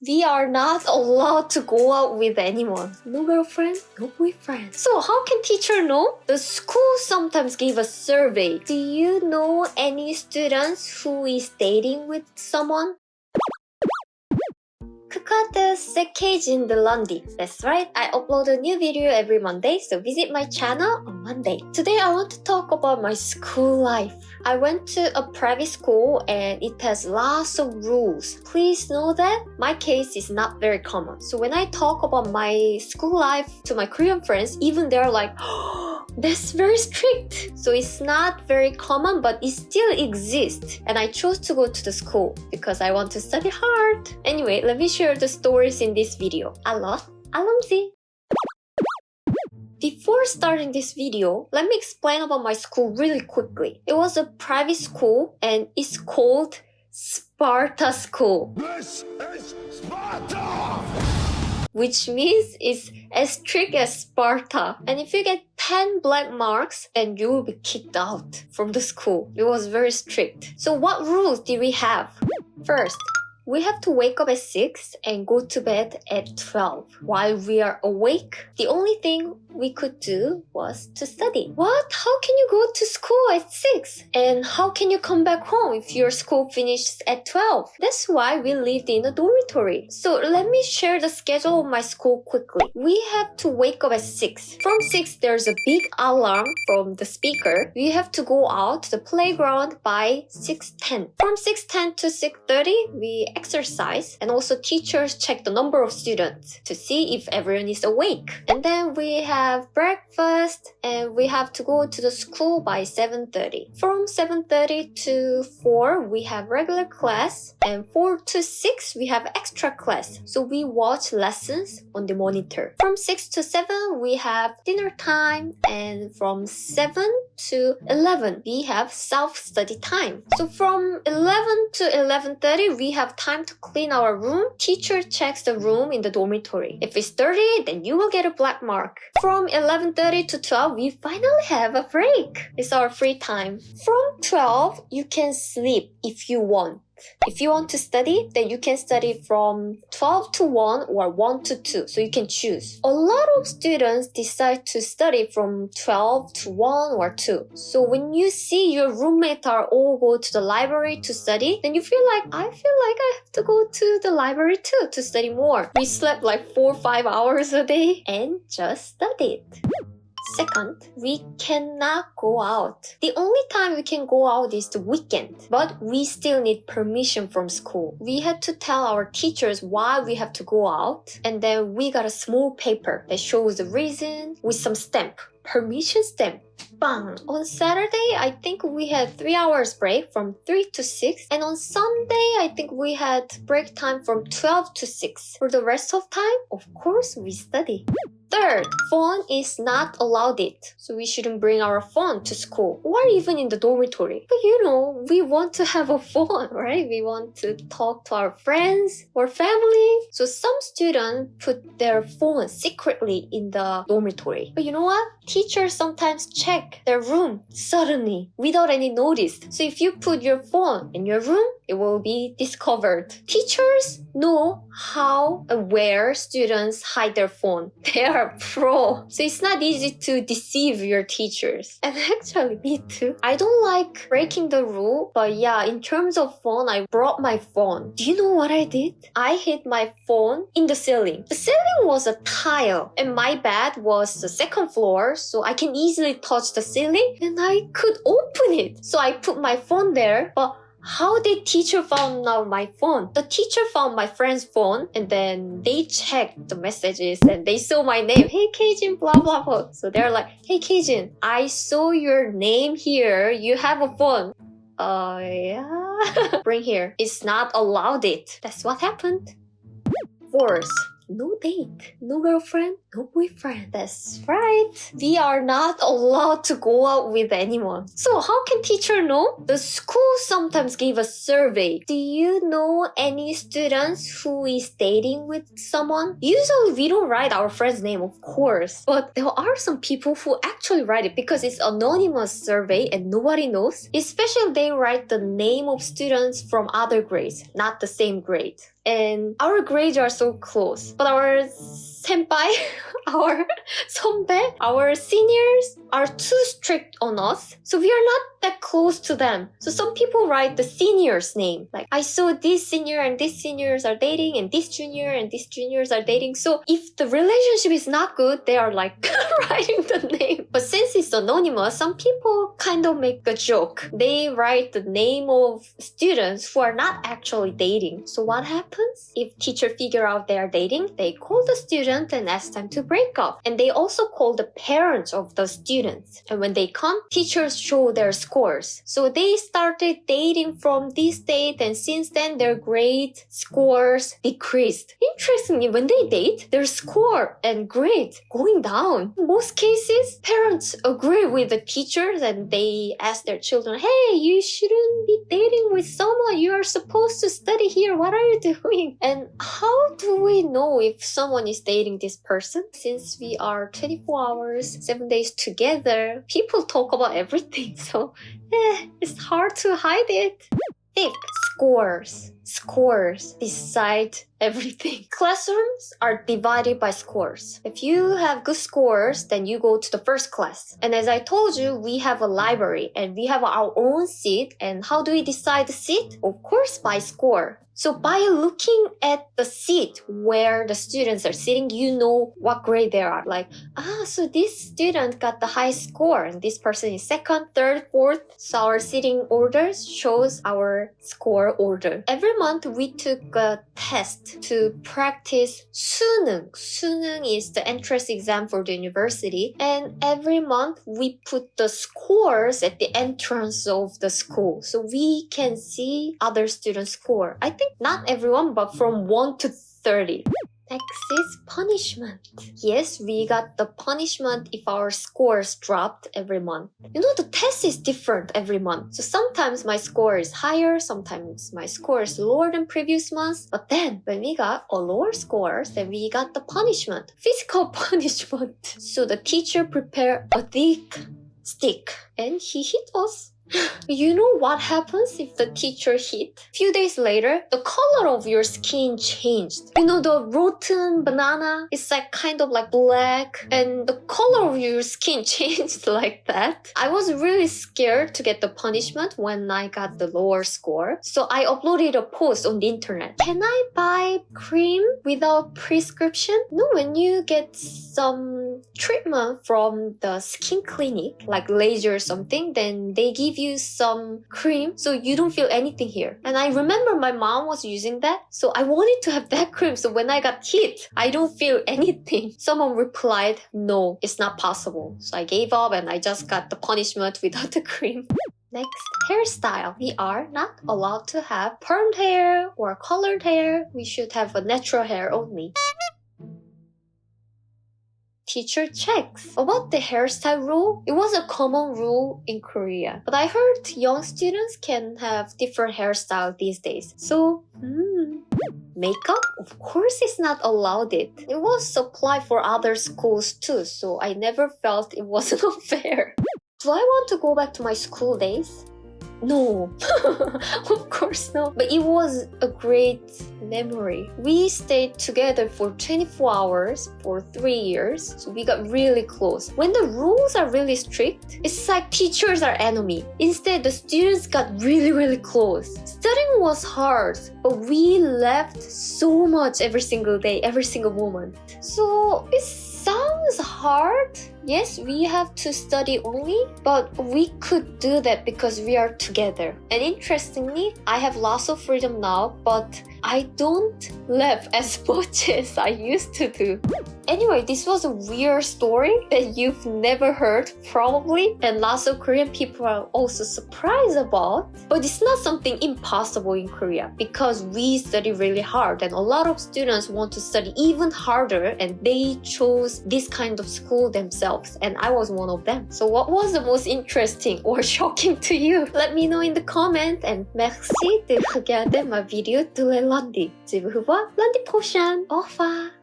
We are not allowed to go out with anyone. No girlfriend, no boyfriend. So how can teacher know? The school sometimes give a survey. Do you know any students who is dating with someone? Kakata K-Jin the Lundi. That's right, I upload a new video every Monday, so visit my channel on Monday. Today I want to talk about my school life. I went to a private school and it has lots of rules. Please know that my case is not very common. So when I talk about my school life to my Korean friends, even they're like, oh, that's very strict. So it's not very common, but it still exists. And I chose to go to the school because I want to study hard. Anyway, let me share the stories in this video. Alamzi. Before starting this video, let me explain about my school really quickly. It was a private school and it's called Sparta School. This is Sparta! Which means it's as strict as Sparta. And if you get 10 black marks, then you will be kicked out from the school. It was very strict. So what rules did we have? First, we have to wake up at 6 and go to bed at 12. While we are awake, the only thing we could do was to study. What? How can you go to school at 6? And how can you come back home if your school finishes at 12? That's why we lived in a dormitory. So let me share the schedule of my school quickly. We have to wake up at 6. From 6, there's a big alarm from the speaker. We have to go out to the playground by 6:10. From 6:10 to 6:30, we exercise, and also teachers check the number of students to see if everyone is awake. And then we have breakfast and we have to go to the school by 7:30. From 7:30 to 4 we have regular class, and 4 to 6 we have extra class. So we watch lessons on the monitor. From 6 to 7 we have dinner time, and from 7 to 11 we have self-study time. So from 11 to 11:30 we have time to clean our room. Teacher checks the room in the dormitory. If it's dirty, then you will get a black mark. From 11:30 to 12, we finally have a break. It's our free time. From 12, you can sleep if you want. If you want to study, then you can study from 12 to 1 or 1 to 2. So you can choose. A lot of students decide to study from 12 to 1 or 2. So when you see your roommates are all go to the library to study, then you feel like, I have to go to the library too to study more. We slept like 4 or 5 hours a day and just studied. Second, we cannot go out. The only time we can go out is the weekend, but we still need permission from school. We had to tell our teachers why we have to go out, and then we got a small paper that shows the reason with some stamp. Permission stamp. Bang! On Saturday, I think we had 3 hours break from 3 to 6. And on Sunday, I think we had break time from 12 to 6. For the rest of time, of course, we study. Third, phone is not allowed it. So we shouldn't bring our phone to school or even in the dormitory. But you know, we want to have a phone, right? We want to talk to our friends or family. So some students put their phone secretly in the dormitory. But you know what? Teachers sometimes check their room suddenly without any notice. So if you put your phone in your room, it will be discovered. Teachers know how and where students hide their phone. They are pro. So it's not easy to deceive your teachers. And actually, me too. I don't like breaking the rule, but yeah, in terms of phone, I brought my phone. Do you know what I did? I hid my phone in the ceiling. The ceiling was a tile, and my bed was the second floor, so I can easily touch the ceiling, and I could open it. So I put my phone there, but how did teacher found out my phone? The teacher found my friend's phone, and then they checked the messages and they saw my name. Hey K-Jin, blah blah blah. So they're like, hey K-Jin, I saw your name here. You have a phone. Yeah. Bring here. It's not allowed it. That's what happened. Fourth, no date, no girlfriend, no boyfriend. That's right. We are not allowed to go out with anyone. So how can teacher know? The school sometimes give a survey. Do you know any students who is dating with someone? Usually we don't write our friend's name, of course. But there are some people who actually write it because it's anonymous survey and nobody knows. Especially they write the name of students from other grades, not the same grade. and our grades are so close. But our senpai, our 선배, our seniors are too strict on us. So we are not that close to them. So some people write the senior's name. Like, I saw this senior and these seniors are dating and this junior and these juniors are dating. So if the relationship is not good, they are like writing the name. But since it's anonymous, some people kind of make a joke. They write the name of students who are not actually dating. So what happens? If teacher figure out they are dating, they call the student and ask them to break up. And they also call the parents of the students. And when they come, teachers show their scores. So they started dating from this date, and since then their grade scores decreased. Interestingly, when they date, their score and grade going down. In most cases, parents agree with the teachers and they ask their children, hey, you shouldn't be dating with someone. You are supposed to study here. What are you doing? And how do we know if someone is dating this person? Since we are 24 hours, 7 days together, people talk about everything. So it's hard to hide it. Fifth, scores. Scores decide everything. Classrooms are divided by scores. If you have good scores, then you go to the first class. And as I told you, we have a library and we have our own seat. And how do we decide the seat? Of course, by score. So by looking at the seat where the students are sitting, you know what grade they are. Like, so this student got the high score and this person is second, third, fourth. So our seating order shows our score order. Every month we took a test to practice 수능. 수능 is the entrance exam for the university. And every month we put the scores at the entrance of the school. So we can see other students' score. I think not everyone, but from 1 to 30. Next is punishment. Yes, we got the punishment if our scores dropped every month. You know, the test is different every month. So sometimes my score is higher, sometimes my score is lower than previous months. But then when we got a lower score, then we got the punishment, physical punishment. So the teacher prepared a thick stick and he hit us. You know what happens if the teacher hit? Few days later, the color of your skin changed. You know, the rotten banana is like kind of like black and the color of your skin changed like that. I was really scared to get the punishment when I got the lower score. So I uploaded a post on the internet. Can I buy cream without prescription? No, when you get some treatment from the skin clinic, like laser or something, then they give you some cream so you don't feel anything here. And I remember my mom was using that, so I wanted to have that cream so when I got hit, I don't feel anything. Someone replied, no, it's not possible. So I gave up and I just got the punishment without the cream. Next, hairstyle. We are not allowed to have permed hair or colored hair. We should have a natural hair only. Teacher checks. About the hairstyle rule, it was a common rule in Korea. But I heard young students can have different hairstyle these days. So, makeup? Of course it's not allowed it. It was supplied for other schools too, so I never felt it wasn't unfair. Do I want to go back to my school days? No, of course not. But it was a great memory. We stayed together for 24 hours for 3 years, so we got really close. When the rules are really strict, it's like teachers are enemy. Instead, the students got really close. Studying was hard, but we laughed so much every single day, every single moment. So it sounds hard. Yes, we have to study only, but we could do that because we are together. And interestingly, I have lots of freedom now, but I don't laugh as much as I used to do. Anyway, this was a weird story that you've never heard, probably, and lots of Korean people are also surprised about. But it's not something impossible in Korea because we study really hard and a lot of students want to study even harder and they chose this kind of school themselves, and I was one of them. So what was the most interesting or shocking to you? Let me know in the comment, and merci de regarder ma vidéo de lundi. Je vous revois lundi prochain. Au revoir!